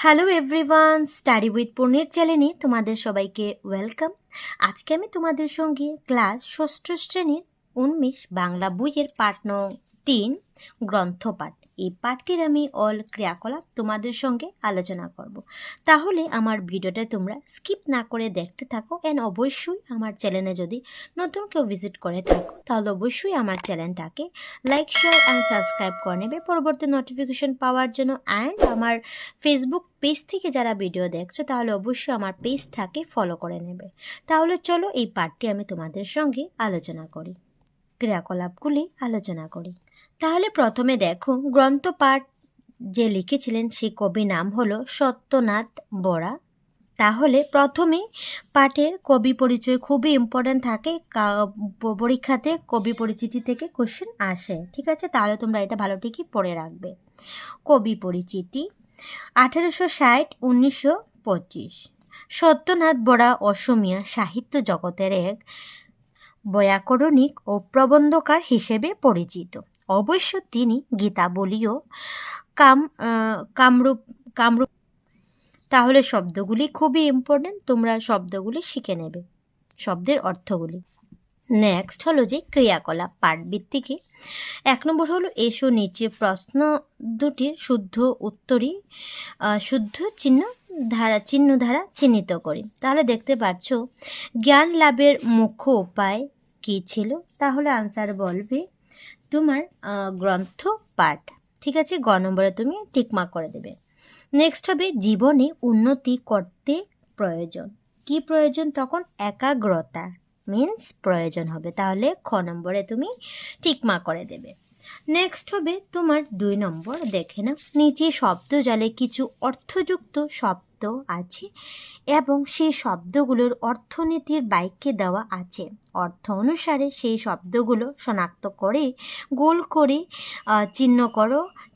Hello everyone, study with পূর্ণির চ্যানেলে তোমাদের সবাইকে ওয়েলকাম। আজকে আমি তোমাদের সঙ্গে ক্লাস ষষ্ঠ শ্রেণীর 19 বাংলা বইয়ের পাঠ নং 3 গ্রন্থপাঠ এই পাঠটির আমি অল ক্রিয়াকলাপ তোমাদের সঙ্গে আলোচনা করব। তাহলে আমার ভিডিওটা তোমরা স্কিপ না করে দেখতে থাকো। অ্যান্ড অবশ্যই আমার চ্যানেলে যদি নতুন কেউ ভিজিট করে থাকো তাহলে অবশ্যই আমার চ্যানেলটাকে লাইক, শেয়ার অ্যান্ড সাবস্ক্রাইব করে নেবে পরবর্তী নোটিফিকেশন পাওয়ার জন্য। অ্যান্ড আমার ফেসবুক পেজ থেকে যারা ভিডিও দেখছো তাহলে অবশ্যই আমার পেজটাকে ফলো করে নেবে। তাহলে চলো এই পাঠটি আমি তোমাদের সঙ্গে আলোচনা করি, ক্রিয়াকলাপগুলি আলোচনা করি। তাহলে প্রথমে দেখো, গ্রন্থপাঠ যে লিখেছিলেন সেই কবি নাম হলো সত্যনাথ বরা। তাহলে প্রথমে পাঠের কবি পরিচয় খুবই ইম্পর্ট্যান্ট থাকে, পরীক্ষাতে কবি পরিচিতি থেকে কোশ্চেন আসে, ঠিক আছে? তাহলে তোমরা এটা ভালো ঠিকই পড়ে রাখবে। কবি পরিচিতি 1860-1925। সত্যনাথ বরা অসমীয়া সাহিত্য জগতের এক বৈয়াকরণিক ও প্রবন্ধকার হিসেবে পরিচিত। অবশ্য তিনি গীতাবলী ও কামরূপ কামরূপ তাহলে শব্দগুলি খুবই ইম্পর্টেন্ট, তোমরা শব্দগুলি শিখে নেবে, শব্দের অর্থগুলি। নেক্সট হলো যে ক্রিয়াকলাপ পাঠভিত্তিকে। 1 নম্বর হলো এসো নিচে প্রশ্ন দুটির শুদ্ধ উত্তরই শুদ্ধ চিহ্ন ধারা চিহ্নিত করি। তাহলে দেখতে পাচ্ছ জ্ঞান লাভের মুখ্য উপায় কী ছিল? তাহলে আনসার বলবে তোমার গ্রন্থ পাঠ, ঠিক আছে? গ নম্বরে তুমি টিকমার্ক করে দেবে। নেক্সট হবে জীবনে উন্নতি করতে প্রয়োজন। কি প্রয়োজন? তখন একাগ্রতা মিন্স প্রয়োজন হবে, তাহলে খ নম্বরে তুমি টিকমার্ক করে দেবে। নেক্সট হবে তোমার 2 নম্বর, দেখে নাও নিচে শব্দ জালে কিছু অর্থযুক্ত শব্দ আছে এবং সেই শব্দগুলোর অর্থনীতির বাক্যে দেওয়া আছে। অর্থ অনুসারে সেই শব্দগুলো শনাক্ত করে গোল করে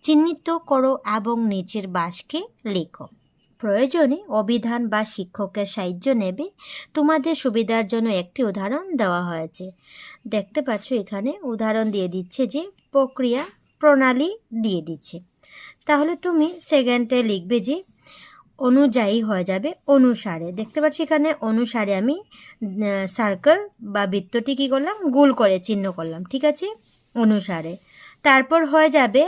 চিহ্নিত করো এবং নিচের বাক্যে লেখো। প্রয়োজনে অভিধান বা শিক্ষকের সাহায্য নেবে। তোমাদের সুবিধার জন্য একটি উদাহরণ দেওয়া হয়েছে, দেখতে পাচ্ছ এখানে উদাহরণ দিয়ে দিচ্ছে, যে প্রক্রিয়া প্রণালী দিয়ে দিচ্ছে। তাহলে তুমি সেকেন্ডে লিখবে যে অনুযায়ী হয়ে যাবে অনুসারে। দেখতে পাচ্ছি এখানে অনুসারে আমি সার্কেল বা বৃত্তটি কী করলাম, গোল করে চিহ্ন করলাম, ঠিক আছে? অনুসারে। তারপর হয়ে যাবে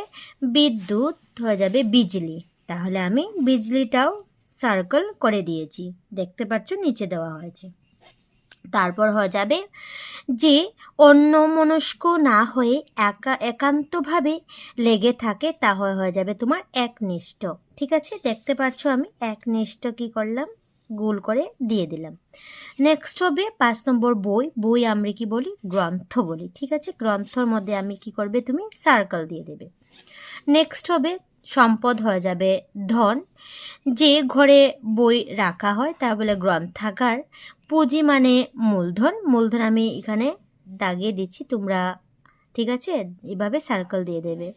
বিদ্যুৎ, হয়ে যাবে বিজলি। তাহলে আমি বিজলিটাও সার্কেল করে দিয়েছি, দেখতে পাচ্ছ নিচে দেওয়া হয়েছে। তারপর হয়ে যাবে যে অন্যমনস্ক না হয়ে একান্তভাবে লেগে থাকে, তা হয়ে যাবে তোমার একনিষ্ঠ, ঠিক আছে? দেখতে পাচ্ছ আমি একনিষ্ঠ কি করলাম, গোল করে দিয়ে দিলাম। নেক্সট হবে 5 নম্বর বই আমরা কি বলি, গ্রন্থ বলি, ঠিক আছে? গ্রন্থর মধ্যে আমি কি করবে, তুমি সার্কেল দিয়ে দেবে। নেক্সট হবে সম্পদ, হয়ে যাবে ধন। যে ঘরে বই রাখা হয় তা বলে গ্রন্থাগার। পুঁজি মানে মূলধন, মূলধন আমি এখানে দাগিয়ে দিচ্ছি, তোমরা ঠিক আছে এভাবে সার্কেল দিয়ে দেবে।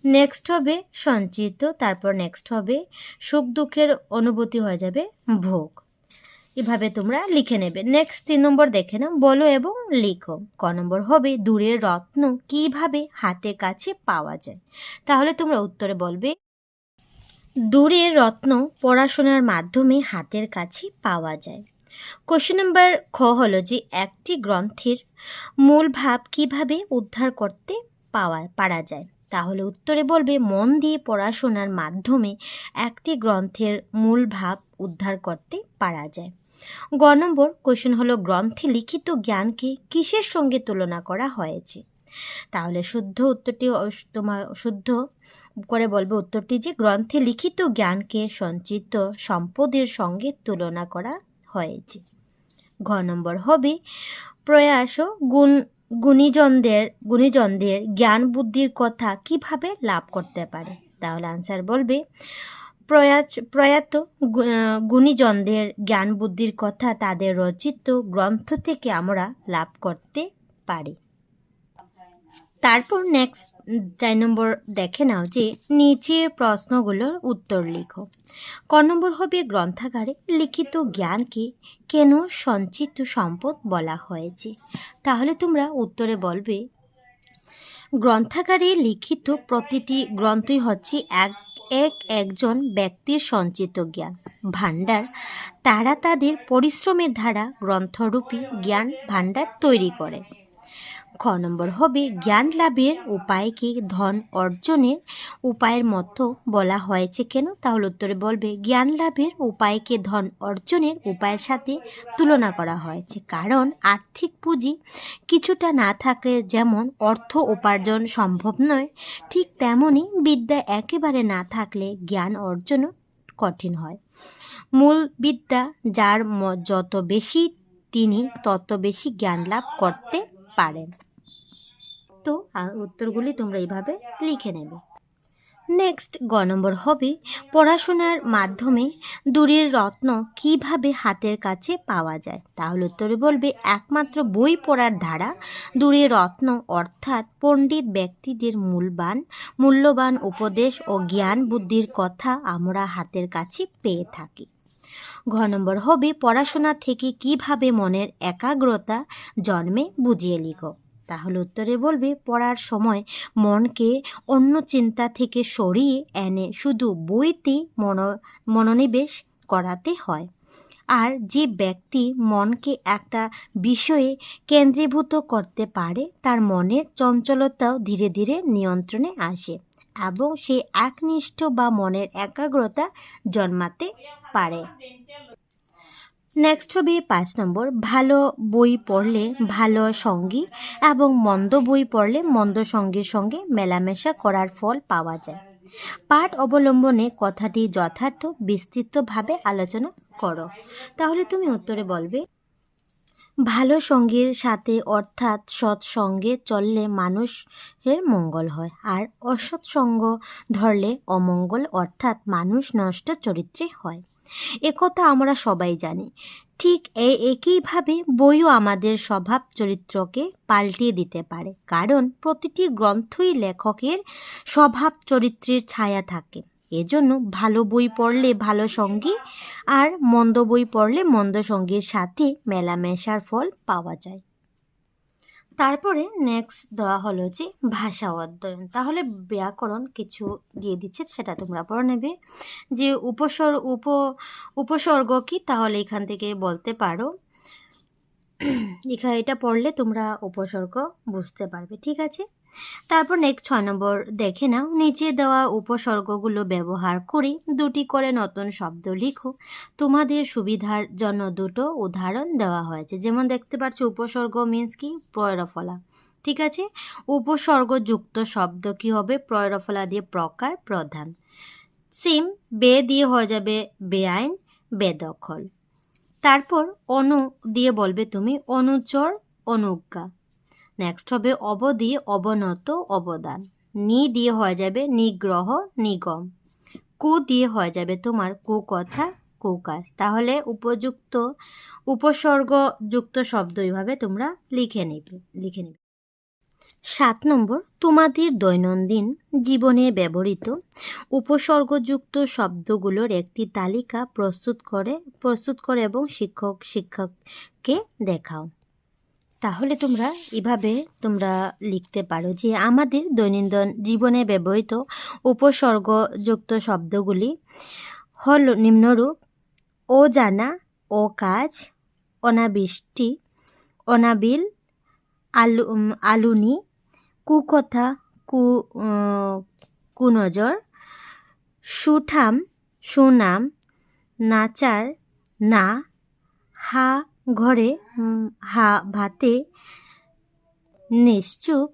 নেক্সট হবে সঞ্চিত, তারপর নেক্সট হবে সুখ দুঃখের অনুভূতি, হয়ে যাবে ভোগ। এভাবে তোমরা লিখে নেবে। নেক্সট 3 নম্বর দেখে নাও, বলো এবং লিখো। ক নম্বর হবে দূরের রত্ন কিভাবে হাতের কাছে পাওয়া যায়? তাহলে তোমরা উত্তরে বলবে দূরের রত্ন পড়াশোনার মাধ্যমে হাতের কাছে পাওয়া যায়। কোশ্চেন নাম্বার খ হলো যে একটি গ্রন্থের মূল ভাব কিভাবে উদ্ধার করতে পারা যায়? তাহলে উত্তরে বলবে মন দিয়ে পড়াশোনার মাধ্যমে একটি গ্রন্থের মূল ভাব উদ্ধার করতে পারা যায়। গ নম্বর কোশ্চেন হলো গ্রন্থে লিখিত জ্ঞানকে কিসের সঙ্গে তুলনা করা হয়েছে? তাহলে শুদ্ধ উত্তরটি তোমার শুদ্ধ করে বলবে উত্তরটি যে গ্রন্থে লিখিত জ্ঞানকে সঞ্চিত সম্পদের সঙ্গে তুলনা করা হয়েছে। ঘ নম্বর হবে প্রয়াস গুণীজনদের জ্ঞান বুদ্ধির কথা কিভাবে লাভ করতে পারে? তাহলে আনসার বলবে প্রয়াত গুণীজনদের জ্ঞান বুদ্ধির কথা তাদের রচিত গ্রন্থ থেকে আমরা লাভ করতে পারি। তারপর নেক্সট 4 নম্বর দেখে নাও যে নিচের প্রশ্নগুলোর উত্তর লিখো। ক নম্বর হবে গ্রন্থাগারে লিখিত জ্ঞানকে কেন সঞ্চিত সম্পদ বলা হয়েছে? তাহলে তোমরা উত্তরে বলবে গ্রন্থাগারে লিখিত প্রতিটি গ্রন্থই হচ্ছে একজন ব্যক্তির সঞ্চিত জ্ঞান ভাণ্ডার, তারা তাদের পরিশ্রমের দ্বারা গ্রন্থরূপী জ্ঞান ভাণ্ডার তৈরি করে। খ নম্বর হবে জ্ঞান লাভের উপায়কে ধন অর্জনের উপায়ের মতো বলা হয়েছে কেন? তাহলে উত্তরে বলবে জ্ঞান লাভের উপায়কে ধন অর্জনের উপায়ের সাথে তুলনা করা হয়েছে, কারণ আর্থিক পুঁজি কিছুটা না থাকলে যেমন অর্থ উপার্জন সম্ভব নয়, ঠিক তেমনি বিদ্যা একেবারে না থাকলে জ্ঞান অর্জনও কঠিন হয়। মূল বিদ্যা যার যত বেশি তিনি তত বেশি জ্ঞান লাভ করতে পারেন। তো উত্তরগুলি তোমরা এইভাবে লিখে নেবে। নেক্সট গ নম্বর হবে পড়াশোনার মাধ্যমে দূরের রত্ন কিভাবে হাতের কাছে পাওয়া যায়? তাহলে উত্তরে বলবে একমাত্র বই পড়ার দ্বারা দূরের রত্ন অর্থাৎ পণ্ডিত ব্যক্তিদের মূল্যবান উপদেশ ও জ্ঞান বুদ্ধির কথা আমরা হাতের কাছে পেয়ে থাকি। ঘ নম্বর হবে পড়াশোনা থেকে কিভাবে মনের একাগ্রতা জন্মে বুঝিয়ে লিখো। তাহলে উত্তরে বলবে পড়ার সময় মনকে অন্য চিন্তা থেকে সরিয়ে এনে শুধু বইতে মনোনিবেশ করাতে হয়। আর যে ব্যক্তি মনকে একটা বিষয়ে কেন্দ্রীভূত করতে পারে তার মনের চঞ্চলতাও ধীরে ধীরে নিয়ন্ত্রণে আসে এবং সে একনিষ্ঠ বা মনের একাগ্রতা জন্মাতে পারে। নেক্সট হবে 5 নম্বর ভালো বই পড়লে ভালো সঙ্গী এবং মন্দ বই পড়লে মন্দ সঙ্গীর সঙ্গে মেলামেশা করার ফল পাওয়া যায়। পাঠ অবলম্বনে কথাটি যথার্থ বিস্তৃতভাবে আলোচনা করো। তাহলে তুমি উত্তরে বলবে ভালো সঙ্গীর সাথে অর্থাৎ সৎসঙ্গে চললে মানুষের মঙ্গল হয়, আর অসৎ সঙ্গ ধরলে অমঙ্গল অর্থাৎ মানুষ নষ্ট চরিত্রে হয়। একথা আমরা সবাই জানি। ঠিক একইভাবে বইও আমাদের স্বভাব চরিত্রকে পাল্টিয়ে দিতে পারে, কারণ প্রতিটি গ্রন্থই লেখকের স্বভাব চরিত্রের ছায়া থাকে। এজন্য ভালো বই পড়লে ভালো সঙ্গী আর মন্দ বই পড়লে মন্দ সঙ্গীর সাথে মেলামেশার ফল পাওয়া যায়। তারপরে নেক্সট দেওয়া হলো যে ভাষা অধ্যয়ন। তাহলে ব্যাকরণ কিছু দিয়ে দিচ্ছে, সেটা তোমরা পড়ে নেবে। যে উপসর্গ কি, তাহলে এখান থেকে বলতে পারো। এখানে এটা পড়লে তোমরা উপসর্গ বুঝতে পারবে, ঠিক আছে। তারপর নেক্সট 6 নম্বর দেখে নাও। নিচে দেওয়া উপসর্গগুলো ব্যবহার করে দুটি করে নতুন শব্দ লিখো। তোমাদের সুবিধার জন্য দুটো উদাহরণ দেওয়া হয়েছে। যেমন দেখতে পাচ্ছ উপসর্গ মিন্স কি প্রয়রফলা, ঠিক আছে। উপসর্গযুক্ত শব্দ কি হবে? প্রয়রফলা দিয়ে প্রকার প্রধান। সিম বে দিয়ে হয়ে যাবে বেআইন বেদখল। তারপর অনু দিয়ে বলবে তুমি অনুচর অনুজ্ঞা। নেক্সট হবে অব দিয়ে অবনত অবদান। নি দিয়ে হয়ে যাবে নিগ্রহ নিগম। কু দিয়ে হয়ে যাবে তোমার কুকথা কুকাজ। তাহলে উপযুক্ত উপসর্গযুক্ত শব্দ এইভাবে তোমরা লিখে নেবে। 7 নম্বর তোমাদের দৈনন্দিন জীবনে ব্যবহৃত উপসর্গযুক্ত শব্দগুলোর একটি তালিকা প্রস্তুত করে এবং শিক্ষককে দেখাও। তাহলে তোমরা এভাবে তোমরা লিখতে পারো যে আমাদের দৈনন্দিন জীবনে ব্যবহৃত উপসর্গযুক্ত শব্দগুলি হল নিম্নরূপ: অজানা, অকাজ, অনাবৃষ্টি, অনাবিল, আলুনি, কুকথা, কুনজর, সুঠাম, সুনাম, নাচার, না, হা ঘরে, হা ভাতে, নিশ্চুপ,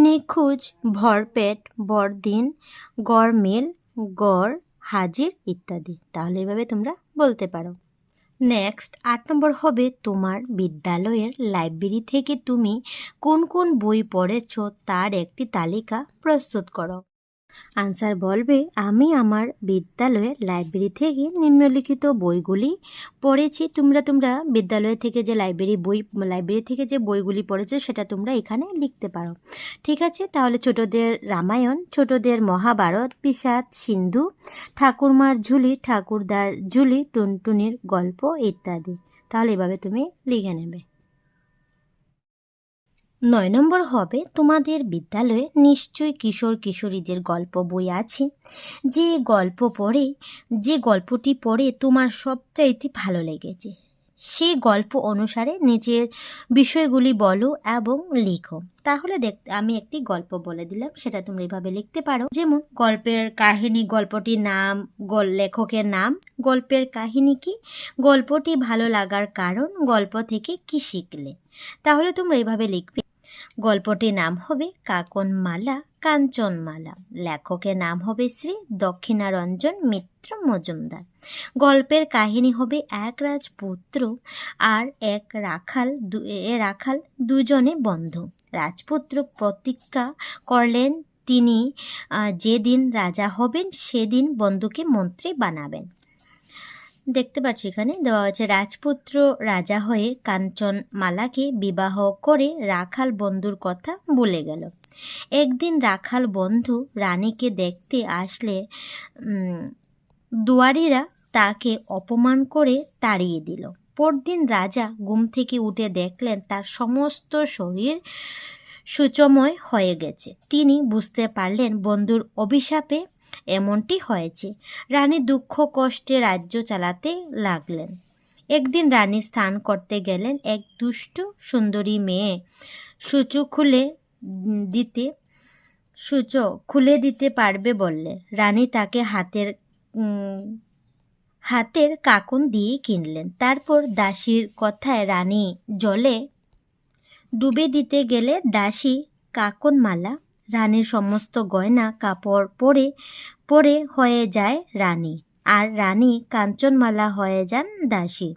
নিখোঁজ, ভরপেট, বড়দিন, গড়মেল, গড়, হাজির ইত্যাদি। তাহলে এভাবে তোমরা বলতে পারো। নেক্সট 8 নম্বর হবে তোমার বিদ্যালয়ের লাইব্রেরি থেকে তুমি কোন কোন বই পড়েছ তার একটি তালিকা প্রস্তুত করো। আনসার বলবে আমি আমার বিদ্যালয়ের লাইব্রেরি থেকে নিম্নলিখিত বইগুলি পড়েছি। তোমরা বিদ্যালয় থেকে যে লাইব্রেরি থেকে যে বইগুলি পড়েছো সেটা তোমরা এখানে লিখতে পারো, ঠিক আছে। তাহলে ছোটদের রামায়ণ, ছোটদের মহাভারত, বিষাদ সিন্ধু, ঠাকুরমার ঝুলি, ঠাকুরদার ঝুলি, টুনটুনির গল্প ইত্যাদি। তাহলে এভাবে তুমি লিখে নেবে। 9 নম্বর হবে, তোমাদের বিদ্যালয়ে নিশ্চয়ই কিশোর কিশোরীদের গল্প বই আছে। যে গল্পটি পড়ে তোমার সবচাইতে ভালো লেগেছে সেই গল্প অনুসারে নিজের বিষয়গুলি বলো এবং লিখো। তাহলে আমি একটি গল্প বলে দিলাম, সেটা তুমি এভাবে লিখতে পারো। যেমন গল্পের কাহিনী, গল্পটির নাম, লেখকের নাম, গল্পের কাহিনী কি, গল্পটি ভালো লাগার কারণ, গল্প থেকে কি শিখলে। তাহলে তোমরা এভাবে লিখবে। গল্পটির নাম হবে কাকনমালা কাঞ্চনমালা, লেখকের নাম হবে শ্রী দক্ষিণারঞ্জন মিত্র মজুমদার। গল্পের কাহিনী হবে এক রাজপুত্র আর এক রাখাল দুজনে বন্ধু। রাজপুত্র প্রতিজ্ঞা করলেন তিনি যেদিন রাজা হবেন সেদিন বন্ধুকে মন্ত্রী বানাবেন। দেখতে পাচ্ছি এখানে দেওয়া হয়েছে, রাজপুত্র রাজা হয়ে কাঞ্চনমালাকে বিবাহ করে রাখাল বন্ধুর কথা ভুলে গেল। একদিন রাখাল বন্ধু রানীকে দেখতে আসলে দুয়ারিরা তাকে অপমান করে তাড়িয়ে দিল। পরদিন রাজা ঘুম থেকে উঠে দেখলেন তার সমস্ত শরীর সূচময় হয়ে গেছে। তিনি বুঝতে পারলেন বন্ধুর অভিশাপে এমনটি হয়েছে। রানী দুঃখ কষ্টে রাজ্য চালাতে লাগলেন। একদিন রানী স্নান করতে গেলেন। এক দুষ্ট সুন্দরী মেয়ে সূচু খুলে দিতে পারবে বললে। রানী তাকে হাতের কাকন দিয়ে কিনলেন। তারপর দাসীর কথায় রানী জলে ডুবে দিতে গেলে দাসী কাকনমালা রানীর সমস্ত গয়না কাপড় পরে হয়ে যায় রানী, আর রানী কাঞ্চনমালা হয়ে যান দাসী।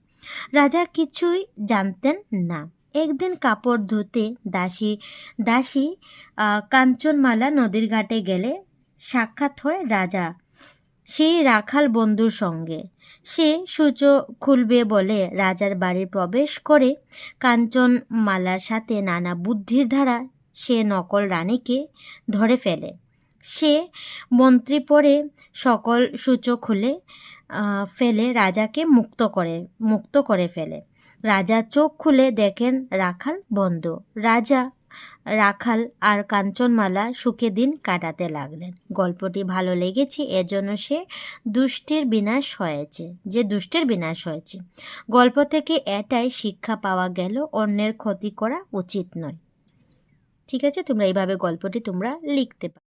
রাজা কিছুই জানতেন না। একদিন কাপড় ধুতে দাসী কাঞ্চনমালা নদীর ঘাটে গেলে সাক্ষাৎ হয় রাজা সেই রাখাল বন্ধুর সঙ্গে। সে সূচো খুলবে বলে রাজার বাড়ি প্রবেশ করে কাঞ্চনমালার সাথে নানা বুদ্ধির দ্বারা সে নকল রানীকে ধরে ফেলে। সে মন্ত্রী পরে সকল সূচো খুলে ফেলে রাজাকে মুক্ত করে ফেলে। রাজা চোখ খুলে দেখেন রাখাল বন্ধু। রাখাল আর কাঞ্চনমালা সুখে দিন কাটাতে লাগলেন। গল্পটি ভালো লেগেছে, এজন্য দুষ্টের বিনাশ হয়েছে। গল্প থেকে এটাই শিক্ষা পাওয়া গেল, অন্যের ক্ষতি করা উচিত নয়। ঠিক আছে, তোমরা এইভাবে গল্পটি তোমরা লিখতে পারো।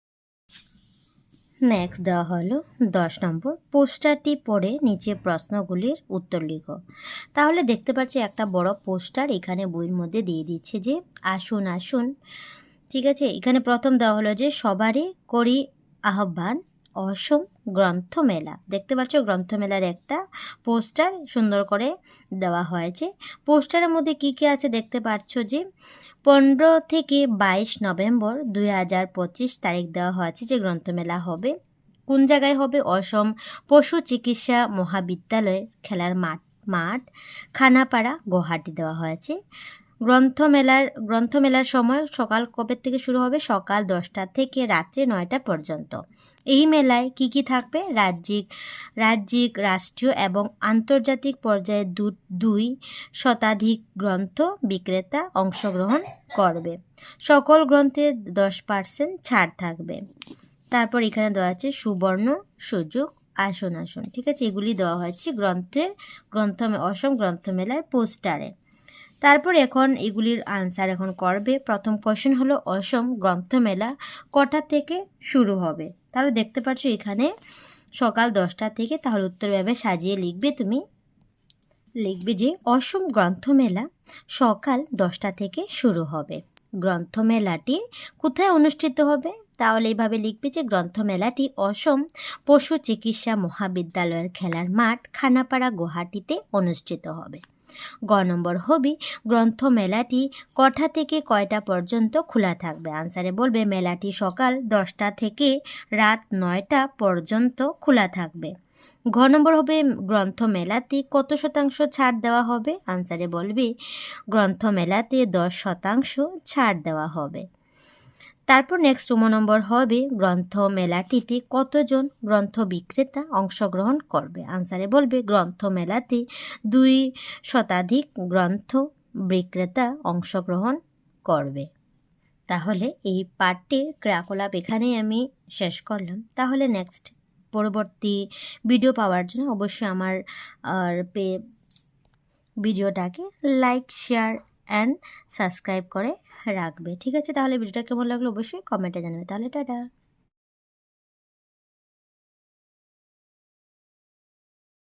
নেক্সট দেওয়া হলো 10 নম্বর, পোস্টারটি পড়ে নিচে প্রশ্নগুলির উত্তর লিখো। তাহলে দেখতে পাচ্ছি একটা বড় পোস্টার এখানে বইয়ের মধ্যে দিয়ে দিচ্ছে যে আসুন আসুন। ঠিক আছে, এখানে প্রথম দেওয়া হলো যে সবারই করি আহ্বান অসম গ্রন্থমেলা। দেখতে পাচ্ছ গ্রন্থমেলার একটা পোস্টার সুন্দর করে দেওয়া হয়েছে। পোস্টারের মধ্যে কি কি আছে দেখতে পাচ্ছ যে 15 থেকে 22 নভেম্বর 2025 তারিখ দেওয়া হয়েছে যে গ্রন্থমেলা হবে। কোন জায়গায় হবে? অসম পশু চিকিৎসা মহাবিদ্যালয় খেলার মাঠ খানাপাড়া গুয়াহাটি দেওয়া হয়েছে। গ্রন্থমেলার সময় সকাল কবে থেকে শুরু হবে? সকাল 10টা থেকে রাত্রে 9টা পর্যন্ত। এই মেলায় কি কি থাকবে? রাজ্যিক রাষ্ট্রীয় এবং আন্তর্জাতিক পর্যায়ে 2 শতাধিক গ্রন্থ বিক্রেতা অংশগ্রহণ করবে। সকল গ্রন্থে 10% ছাড় থাকবে। তারপর এখানে দেওয়া আছে সুবর্ণ সুযোগ আসুন আসুন। ঠিক আছে, এগুলি দেওয়া হয়েছে অসম গ্রন্থমেলার পোস্টারে। তারপর এখন এগুলির আনসার এখন করবে। প্রথম কোশ্চেন হলো অসম গ্রন্থমেলা কটা থেকে শুরু হবে? তাহলে দেখতে পাচ্ছ এখানে সকাল 10টা থেকে। তাহলে উত্তর ভাবে সাজিয়ে লিখবে। তুমি লিখবে যে অসম গ্রন্থমেলা সকাল 10টা থেকে শুরু হবে। গ্রন্থমেলাটি কোথায় অনুষ্ঠিত হবে? তাহলে এইভাবে লিখবে যে গ্রন্থমেলাটি অসম পশু চিকিৎসা মহাবিদ্যালয়ের খেলার মাঠ খানাপাড়া গুয়াহাটিতে অনুষ্ঠিত হবে। গ নম্বর হবে গ্রন্থমেলাটি কটা থেকে কয়টা পর্যন্ত খোলা থাকবে? আনসারে বলবে মেলাটি সকাল 10টা থেকে রাত 9টা পর্যন্ত খোলা থাকবে। ঘ নম্বর হবে গ্রন্থমেলাতে কত শতাংশ ছাড় দেওয়া হবে? আনসারে বলবে গ্রন্থমেলাতে 10% ছাড় দেওয়া হবে। তারপর নেক্সট 2 নম্বর হবে গ্রন্থমেলাটিতে কতজন গ্রন্থ বিক্রেতা অংশগ্রহণ করবে? আনসারে বলবে গ্রন্থমেলাতে 2 শতাধিক গ্রন্থ বিক্রেতা অংশগ্রহণ করবে। তাহলে এই পার্টটির ক্রিয়াকলাপ এখানেই আমি শেষ করলাম। তাহলে নেক্সট পরবর্তী ভিডিও পাওয়ার জন্য অবশ্যই আমার ভিডিওটাকে লাইক, শেয়ার অ্যান্ড সাবস্ক্রাইব করে রাখবে। ঠিক আছে, তাহলে ভিডিওটা কেমন লাগলো অবশ্যই কমেন্টে জানাবে। তাহলে টাটা।